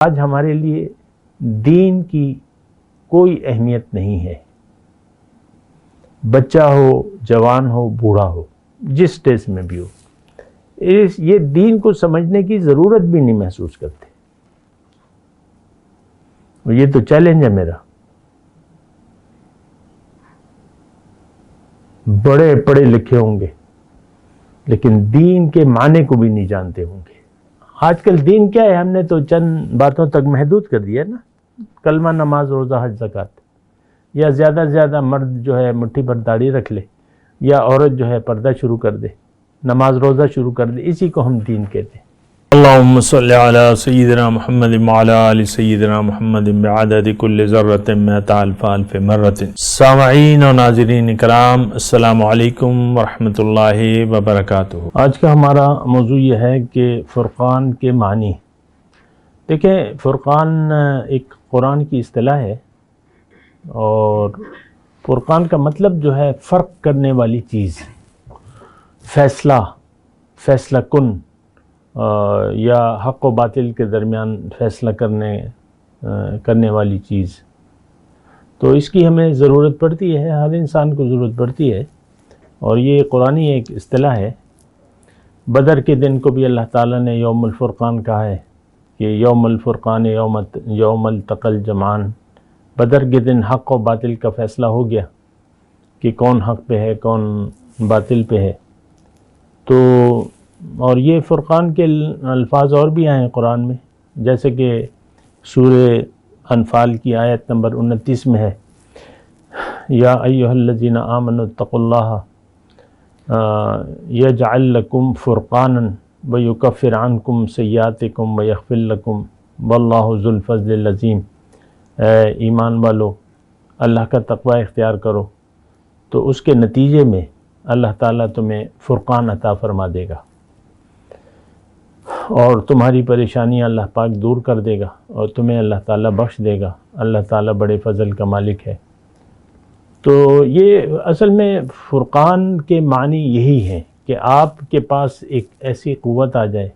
آج ہمارے لیے دین کی کوئی اہمیت نہیں ہے. بچہ ہو، جوان ہو، بوڑھا ہو، جس سٹیج میں بھی ہو، یہ دین کو سمجھنے کی ضرورت بھی نہیں محسوس کرتے. یہ تو چیلنج ہے میرا. بڑے پڑھے لکھے ہوں گے لیکن دین کے معنی کو بھی نہیں جانتے ہوں گے. آج کل دین کیا ہے، ہم نے تو چند باتوں تک محدود کر دیا نا. کلمہ، نماز، روزہ، حج، زکوٰۃ. یا زیادہ سے زیادہ مرد جو ہے مٹھی پر داڑھی رکھ لے، یا عورت جو ہے پردہ شروع کر دے، نماز روزہ شروع کر دے، اسی کو ہم دین کہتے ہیں. اللہم صلی علی سیدنا محمد وعلی آل سیدنا محمد بعدد کل ذرۃ مئۃ الف الف مرۃ. سامعین و ناظرین کرام، السلام علیکم ورحمۃ اللہ وبرکاتہ. آج کا ہمارا موضوع یہ ہے کہ فرقان کے معنی. دیکھیں، فرقان ایک قرآن کی اصطلاح ہے، اور فرقان کا مطلب جو ہے فرق کرنے والی چیز، فیصلہ کن، یا حق و باطل کے درمیان فیصلہ کرنے والی چیز. تو اس کی ہمیں ضرورت پڑتی ہے، ہر انسان کو ضرورت پڑتی ہے، اور یہ قرآنی ایک اصطلاح ہے. بدر کے دن کو بھی اللہ تعالیٰ نے یوم الفرقان کہا ہے کہ یوم الفرقان یوم التقى الجمعان. بدر کے دن حق و باطل کا فیصلہ ہو گیا کہ کون حق پہ ہے، کون باطل پہ ہے. تو اور یہ فرقان کے الفاظ اور بھی آئے ہیں قرآن میں، جیسے کہ سورہ انفال کی آیت نمبر 29 میں ہے، یا ایھا الذین آمنوا اتقوا اللہ یجعل لکم فرقانا ویکفر عنکم سیئاتکم ویغفر لکم واللہ ذو الفضل العظیم. اے ایمان والو، اللہ کا تقوی اختیار کرو تو اس کے نتیجے میں اللہ تعالیٰ تمہیں فرقان عطا فرما دے گا، اور تمہاری پریشانیاں اللہ پاک دور کر دے گا، اور تمہیں اللہ تعالیٰ بخش دے گا. اللہ تعالیٰ بڑے فضل کا مالک ہے. تو یہ اصل میں فرقان کے معنی یہی ہیں کہ آپ کے پاس ایک ایسی قوت آ جائے،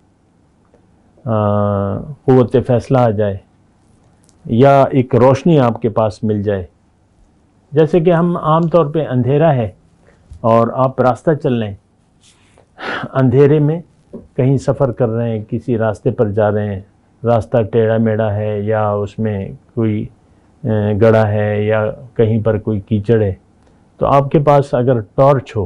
قوت فیصلہ آ جائے، یا ایک روشنی آپ کے پاس مل جائے. جیسے کہ ہم عام طور پہ اندھیرا ہے اور آپ راستہ چل رہے ہیں، اندھیرے میں کہیں سفر کر رہے ہیں، کسی راستے پر جا رہے ہیں، راستہ ٹیڑھا میڑھا ہے، یا اس میں کوئی گڑھا ہے، یا کہیں پر کوئی کیچڑ ہے. تو آپ کے پاس اگر ٹارچ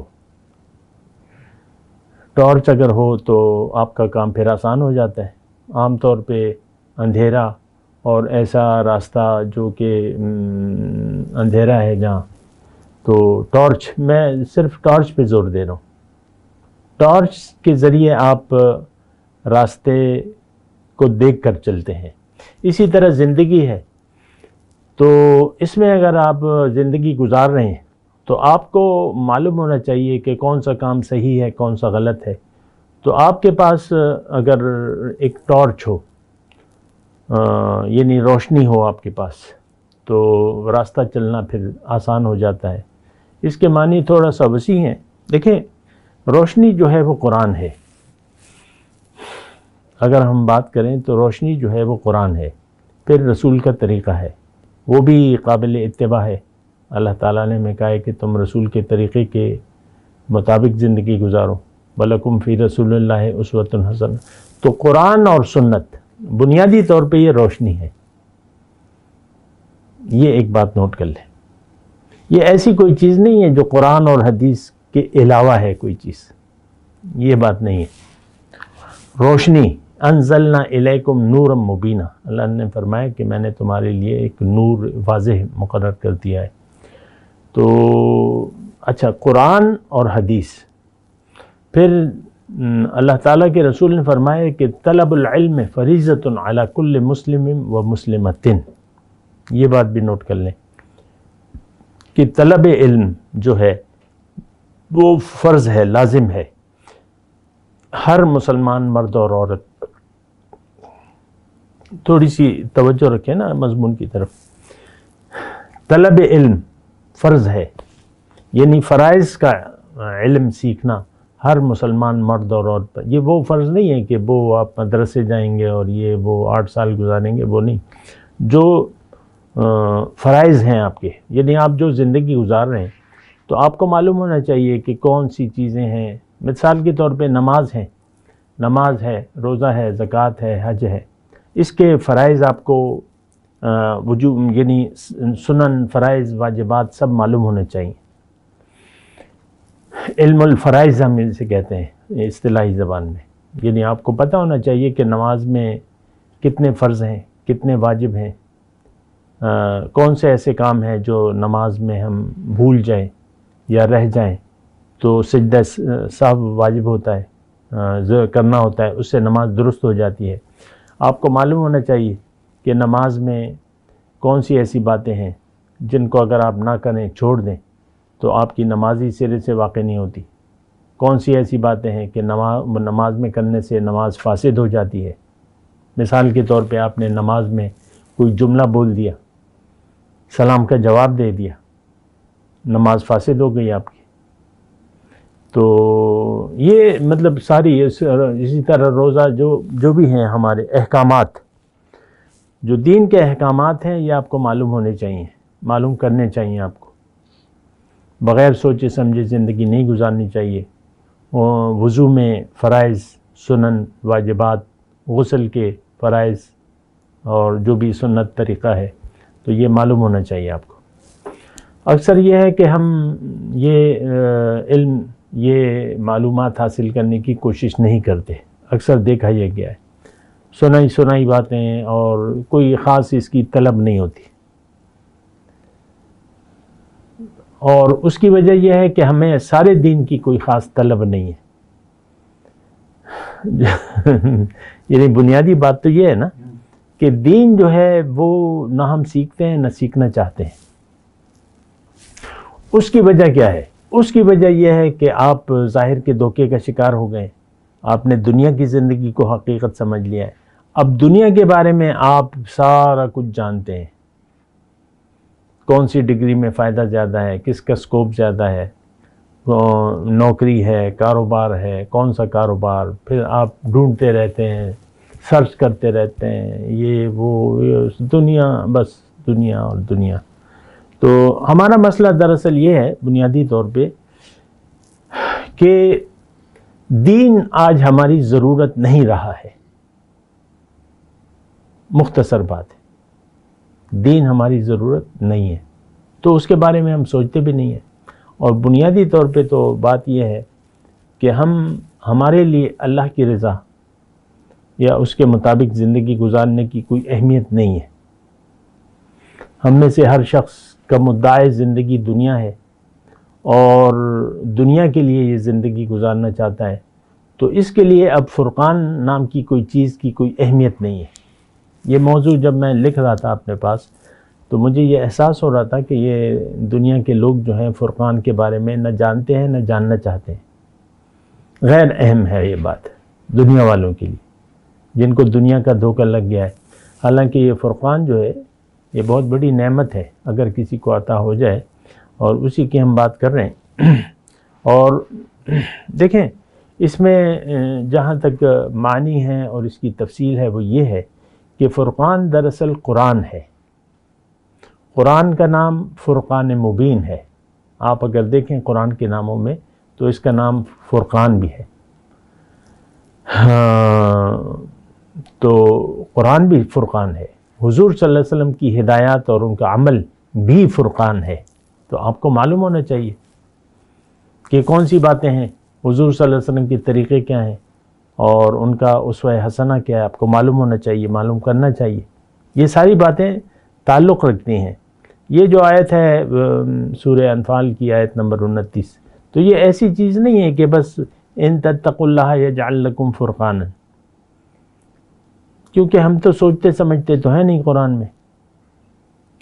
اگر ہو تو آپ کا کام پھر آسان ہو جاتا ہے. عام طور پہ اندھیرا اور ایسا راستہ جو کہ اندھیرا ہے جہاں، تو ٹارچ، میں صرف ٹارچ پہ زور دے رہا ہوں. ٹارچ کے ذریعے آپ راستے کو دیکھ کر چلتے ہیں. اسی طرح زندگی ہے، تو اس میں اگر آپ زندگی گزار رہے ہیں تو آپ کو معلوم ہونا چاہیے کہ کون سا کام صحیح ہے، کون سا غلط ہے. تو آپ کے پاس اگر ایک ٹارچ ہو، یعنی روشنی ہو آپ کے پاس، تو راستہ چلنا پھر آسان ہو جاتا ہے. اس کے معنی تھوڑا سا وسیع ہیں. دیکھیں، روشنی جو ہے وہ قرآن ہے. اگر ہم بات کریں تو روشنی جو ہے وہ قرآن ہے، پھر رسول کا طریقہ ہے، وہ بھی قابل اتباع ہے. اللہ تعالیٰ نے ہمیں کہا ہے کہ تم رسول کے طریقے کے مطابق زندگی گزارو، وَلَكُمْ فِي رَسُولِ اللَّهِ أُسْوَةٌ حَسَنَةٌ. تو قرآن اور سنت بنیادی طور پہ یہ روشنی ہے. یہ ایک بات نوٹ کر لیں، یہ ایسی کوئی چیز نہیں ہے جو قرآن اور حدیث کے علاوہ ہے کوئی چیز، یہ بات نہیں ہے. روشنی، انزلنا الیکم نورا مبینا، اللہ نے فرمایا کہ میں نے تمہارے لیے ایک نور واضح مقرر کر دیا ہے. تو اچھا، قرآن اور حدیث. پھر اللہ تعالیٰ کے رسول نے فرمایا کہ طلب العلم فریضۃ علی کل مسلم و مسلمۃ. یہ بات بھی نوٹ کر لیں کہ طلب علم جو ہے وہ فرض ہے، لازم ہے ہر مسلمان مرد اور عورت. تھوڑی سی توجہ رکھیں نا مضمون کی طرف. طلب علم فرض ہے، یعنی فرائض کا علم سیکھنا ہر مسلمان مرد اور عورت پر. یہ وہ فرض نہیں ہے کہ وہ آپ مدرسے جائیں گے اور یہ وہ 8 سال گزاریں گے، وہ نہیں. جو فرائض ہیں آپ کے، یعنی آپ جو زندگی گزار رہے ہیں تو آپ کو معلوم ہونا چاہیے کہ کون سی چیزیں ہیں. مثال کے طور پہ نماز ہے، روزہ ہے، زکوٰۃ ہے، حج ہے. اس کے فرائض آپ کو وجوب، یعنی سنن، فرائض، واجبات سب معلوم ہونے چاہیے. علم الفرائض ہم اسے کہتے ہیں اصطلاحی زبان میں. یعنی آپ کو پتہ ہونا چاہیے کہ نماز میں کتنے فرض ہیں، کتنے واجب ہیں، کون سے ایسے کام ہیں جو نماز میں ہم بھول جائیں یا رہ جائیں تو سجدہ سہو واجب ہوتا ہے، کرنا ہوتا ہے، اس سے نماز درست ہو جاتی ہے. آپ کو معلوم ہونا چاہیے کہ نماز میں کون سی ایسی باتیں ہیں جن کو اگر آپ نہ کریں، چھوڑ دیں، تو آپ کی نمازی سرے سے واقع نہیں ہوتی. کون سی ایسی باتیں ہیں کہ نماز میں کرنے سے نماز فاسد ہو جاتی ہے. مثال کے طور پہ آپ نے نماز میں کوئی جملہ بول دیا، سلام کا جواب دے دیا، نماز فاسد ہو گئی آپ کی. تو یہ مطلب ساری اسی طرح روزہ، جو بھی ہیں ہمارے احکامات، جو دین کے احکامات ہیں، یہ آپ کو معلوم ہونے چاہیے، معلوم کرنے چاہیے. آپ کو بغیر سوچے سمجھے زندگی نہیں گزارنی چاہیے. وضو میں فرائض، سنن، واجبات، غسل کے فرائض اور جو بھی سنت طریقہ ہے تو یہ معلوم ہونا چاہیے آپ کو. اکثر یہ ہے کہ ہم یہ علم، یہ معلومات حاصل کرنے کی کوشش نہیں کرتے. اکثر دیکھا یہ گیا ہے، سنائی باتیں اور کوئی خاص اس کی طلب نہیں ہوتی. اور اس کی وجہ یہ ہے کہ ہمیں سارے دین کی کوئی خاص طلب نہیں ہے. یعنی بنیادی بات تو یہ ہے نا کہ دین جو ہے وہ نہ ہم سیکھتے ہیں نہ سیکھنا چاہتے ہیں. اس کی وجہ کیا ہے؟ اس کی وجہ یہ ہے کہ آپ ظاہر کے دھوکے کا شکار ہو گئے. آپ نے دنیا کی زندگی کو حقیقت سمجھ لیا ہے. اب دنیا کے بارے میں آپ سارا کچھ جانتے ہیں. کون سی ڈگری میں فائدہ زیادہ ہے، کس کا سکوپ زیادہ ہے، نوکری ہے، کاروبار ہے، کون سا کاروبار. پھر آپ ڈھونڈتے رہتے ہیں، سرچ کرتے رہتے ہیں، یہ وہ دنیا، بس دنیا اور دنیا. تو ہمارا مسئلہ دراصل یہ ہے بنیادی طور پہ کہ دین آج ہماری ضرورت نہیں رہا ہے. مختصر بات ہے، دین ہماری ضرورت نہیں ہے، تو اس کے بارے میں ہم سوچتے بھی نہیں ہیں. اور بنیادی طور پہ تو بات یہ ہے کہ ہمارے لیے اللہ کی رضا یا اس کے مطابق زندگی گزارنے کی کوئی اہمیت نہیں ہے. ہم میں سے ہر شخص کا مدعا زندگی دنیا ہے اور دنیا کے لیے یہ زندگی گزارنا چاہتا ہے. تو اس کے لیے اب فرقان نام کی کوئی چیز کی کوئی اہمیت نہیں ہے. یہ موضوع جب میں لکھ رہا تھا اپنے پاس تو مجھے یہ احساس ہو رہا تھا کہ یہ دنیا کے لوگ جو ہیں فرقان کے بارے میں نہ جانتے ہیں نہ جاننا چاہتے ہیں. غیر اہم ہے یہ بات دنیا والوں کے لیے، جن کو دنیا کا دھوکہ لگ گیا ہے. حالانکہ یہ فرقان جو ہے یہ بہت بڑی نعمت ہے اگر کسی کو عطا ہو جائے، اور اسی کی ہم بات کر رہے ہیں. اور دیکھیں اس میں جہاں تک معنی ہے اور اس کی تفصیل ہے وہ یہ ہے کہ فرقان دراصل قرآن ہے. قرآن کا نام فرقان مبین ہے. آپ اگر دیکھیں قرآن کے ناموں میں تو اس کا نام فرقان بھی ہے. تو قرآن بھی فرقان ہے. حضور صلی اللہ علیہ وسلم کی ہدایات اور ان کا عمل بھی فرقان ہے. تو آپ کو معلوم ہونا چاہیے کہ کون سی باتیں ہیں، حضور صلی اللہ علیہ وسلم کے طریقے کیا ہیں اور ان کا اسوہ حسنہ کیا ہے. آپ کو معلوم ہونا چاہیے، معلوم کرنا چاہیے. یہ ساری باتیں تعلق رکھتی ہیں. یہ جو آیت ہے سورہ انفال کی آیت نمبر 29، تو یہ ایسی چیز نہیں ہے کہ بس ان تتقوا اللہ یجعل لکم فرقانا، کیونکہ ہم تو سوچتے سمجھتے تو ہیں نہیں قرآن میں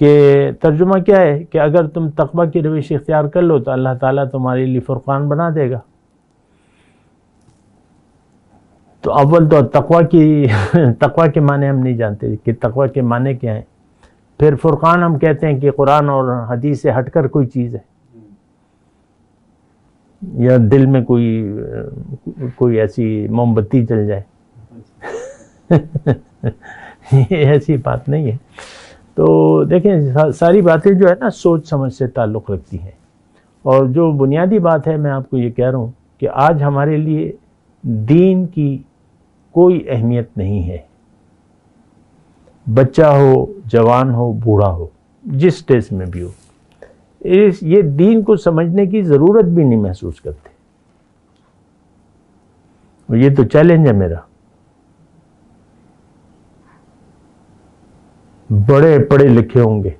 کہ ترجمہ کیا ہے کہ اگر تم تقوی کی روش اختیار کر لو تو اللہ تعالیٰ تمہارے لیے فرقان بنا دے گا. تو اول تو تقوی کے معنی ہم نہیں جانتے کہ تقوی کے معنی کیا ہیں. پھر فرقان ہم کہتے ہیں کہ قرآن اور حدیث سے ہٹ کر کوئی چیز ہے. یا دل میں کوئی ایسی موم بتی چل جائے. یہ ایسی بات نہیں ہے. تو دیکھیں ساری باتیں جو ہے نا سوچ سمجھ سے تعلق رکھتی ہیں. اور جو بنیادی بات ہے میں آپ کو یہ کہہ رہا ہوں کہ آج ہمارے لیے دین کی کوئی اہمیت نہیں ہے. بچہ ہو، جوان ہو، بوڑھا ہو، جس اسٹیج میں بھی ہو، یہ دین کو سمجھنے کی ضرورت بھی نہیں محسوس کرتے. اور یہ تو چیلنج ہے میرا. بڑے پڑھے لکھے ہوں گے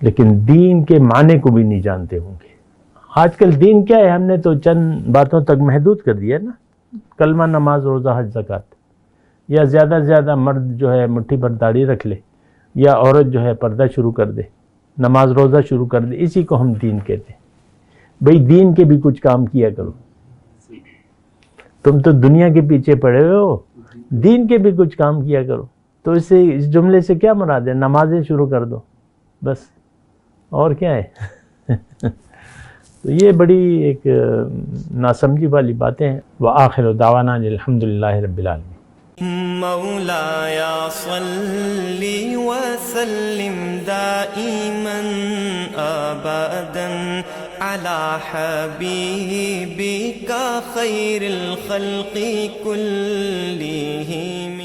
لیکن دین کے معنی کو بھی نہیں جانتے ہوں گے. آج کل دین کیا ہے ہم نے تو چند باتوں تک محدود کر دیا نا. کلمہ، نماز، روزہ، حج، زکوٰۃ. یا زیادہ سے زیادہ مرد جو ہے مٹھی پر داڑھی رکھ لے، یا عورت جو ہے پردہ شروع کر دے، نماز روزہ شروع کر دے، اسی کو ہم دین کہتے ہیں. بھئی دین کے بھی کچھ کام کیا کرو. تم تو دنیا کے پیچھے پڑے ہوئے ہو، دین کے بھی کچھ کام کیا کرو. تو اس جملے سے کیا مراد ہے؟ نمازیں شروع کر دو بس، اور کیا ہے؟ تو یہ بڑی ایک ناسمجھی والی باتیں ہیں. وآخر دعوانا الحمدللہ رب العالمین. مولاي صل وسلم دائما أبدا على حبيبك خير الخلق كلهم.